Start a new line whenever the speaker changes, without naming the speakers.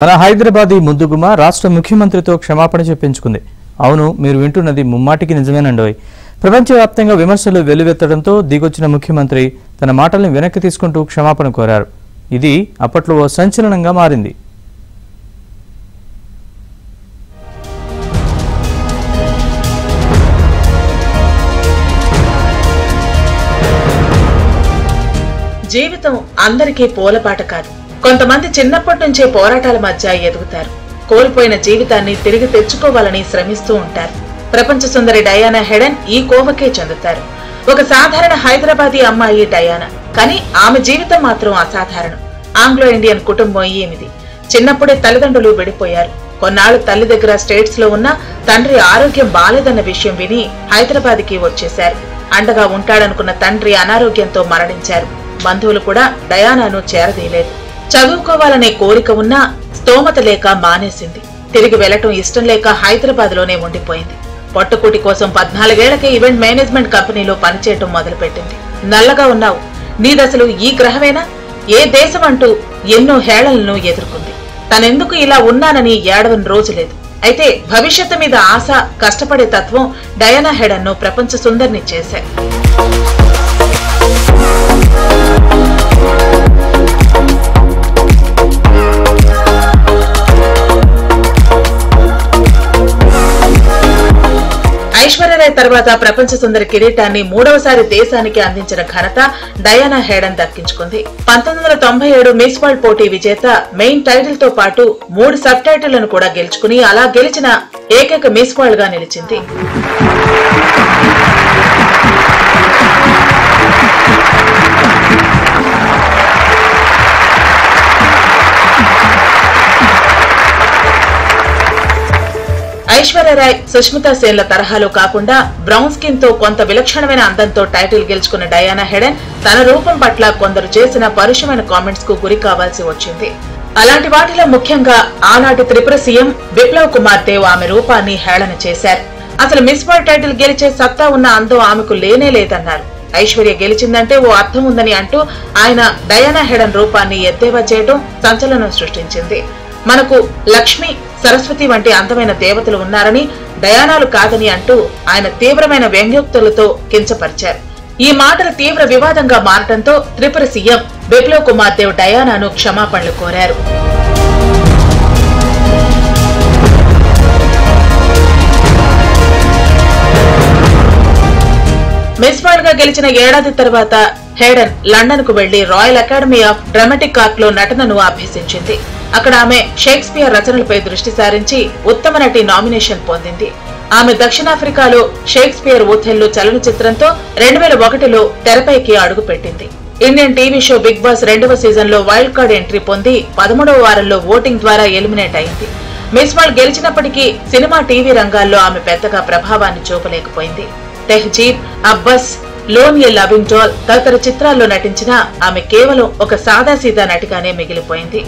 మన హైదరాబాదీ ముద్దుగుమ రాష్ట్ర ముఖ్యమంత్రితో క్షమాపణ చెప్పించుకుంది. అవును, మీరు వింటున్నది ముమ్మాటికి నిజమేనండోయ్. ప్రపంచవ్యాప్తంగా విమర్శలు వెల్లువెత్తడంతో దిగొచ్చిన ముఖ్యమంత్రి తన మాటల్ని వెనక్కి తీసుకుంటూ క్షమాపణ కోరారు. ఇది అప్పట్లో ఓ సంచలనంగా మారింది.
జీవితం అందరికీ పూలపాట కాదు. కొంతమంది చిన్నప్పటి నుంచే పోరాటాల మధ్య ఎదుగుతారు. కోల్పోయిన జీవితాన్ని తిరిగి తెచ్చుకోవాలని శ్రమిస్తూ ఉంటారు. ప్రపంచ సుందరి డయానా హెడెన్ ఈ కోవకే చెందుతారు. ఒక సాధారణ హైదరాబాదీ అమ్మాయి డయానా, కానీ ఆమె జీవితం మాత్రం అసాధారణం. ఆంగ్లో ఇండియన్ కుటుంబం ఈమెది. చిన్నప్పుడే తల్లిదండ్రులు విడిపోయారు. కొన్నాళ్లు తల్లి దగ్గర స్టేట్స్ లో ఉన్న తండ్రి ఆరోగ్యం బాలేదన్న విషయం విని హైదరాబాద్ కి వచ్చేశారు. అండగా ఉంటాడనుకున్న తండ్రి అనారోగ్యంతో మరణించారు. బంధువులు కూడా డయానాను చేరదీయలేదు. చదువుకోవాలనే కోరిక ఉన్నా స్తోమత లేక మానేసింది. తిరిగి వెళ్లటం ఇష్టం లేక హైదరాబాద్ లోనే ఉండిపోయింది. పొట్టకూటి కోసం 14 ఏళ్లకే ఈవెంట్ మేనేజ్మెంట్ కంపెనీలో పనిచేయటం మొదలుపెట్టింది. నల్లగా ఉన్నావు, నీదసలు ఈ గ్రహమేనా, ఏ దేశం అంటూ ఎన్నో హేళనలను ఎదుర్కొంది. తనెందుకు ఇలా ఉన్నానని ఏడవని రోజు లేదు. అయితే భవిష్యత్తు మీద ఆశ, కష్టపడే తత్వం డయానా హెడెన్ ను ప్రపంచ సుందరిని చేశాయి. ఐశ్వర్యరాయ్ తర్వాత ప్రపంచ సుందరి కిరీటాన్ని 3వసారి దేశానికి అందించిన ఘనత డయానా హెడెన్ దక్కించుకుంది. 1997 మిస్ వరల్డ్ పోటీ విజేత, మెయిన్ టైటిల్ తో పాటు 3 సబ్ టైటిళ్లను కూడా గెలుచుకుని అలా గెలిచిన ఏకైక మిస్ వరల్డ్ గా నిలిచింది. ఐశ్వర్యరాయ్, సుష్మితా సేన్ల తరహాలో కాకుండా బ్రౌన్ స్కిన్ తో కొంత విలక్షణమైన అందంతో టైటిల్ గెలుచుకున్న డయానా హెడెన్ తన రూపం పట్ల కొందరు చేసిన పరుషమైన కామెంట్స్ కు గురి కావాల్సి వచ్చింది. అలాంటి వాటిలో ముఖ్యంగా ఆనాటి త్రిపుర సీఎం బిప్లవ్ కుమార్ దేవ్ ఆమె రూపాన్ని హేళన చేశారు. అసలు మిస్ వరల్డ్ టైటిల్ గెలిచే సత్తా ఉన్న అందం ఆమెకు లేనే లేదన్నారు. ఐశ్వర్య గెలిచిందంటే ఓ అర్థం ఉందని అంటూ ఆయన డయానా హెడెన్ రూపాన్ని ఎద్దేవా చేయడం సంచలనం సృష్టించింది. మనకు లక్ష్మి, సరస్వతి వంటి అందమైన దేవతలు ఉన్నారని, డయానాలు కాదని అంటూ ఆయన తీవ్రమైన వ్యంగ్యోక్తులతో కించపరిచారు. ఈ మాటలు తీవ్ర వివాదంగా మారటంతో త్రిపుర సీఎం బిప్లవ్ కుమార్ దేవ్ డయానాను క్షమాపణలు కోరారు. మిస్ వరల్డ్ గా గెలిచిన ఏడాది తర్వాత హెడెన్ లండన్ కు వెళ్లి royal academy of dramatic art లో నటనను అభ్యసించింది. అక్కడ ఆమె షేక్స్పియర్ రచనలపై దృష్టి సారించి ఉత్తమ నటి నామినేషన్ పొందింది. ఆమె దక్షిణాఫ్రికాలో షేక్స్పియర్ ఓథెల్లో చలనచిత్రంతో 2001లో తెరపైకి అడుగుపెట్టింది. Indian TV show Bigg Boss 2వ సీజన్ లో వైల్డ్ కార్డ్ ఎంట్రీ పొంది 11వ వారంలో ఓటింగ్ ద్వారా ఎలిమినేట్ అయింది. మిస్ వరల్డ్ గెలిచినప్పటికీ సినిమా, టీవీ రంగాల్లో ఆమె పెద్దగా ప్రభావాన్ని చూపలేకపోయింది. Tehzeeb, Ab Bas, lone a loving doll తదితర చిత్రాల్లో నటించినా ఆమె కేవలం ఒక సాదాసీదా నటిగానే మిగిలిపోయింది.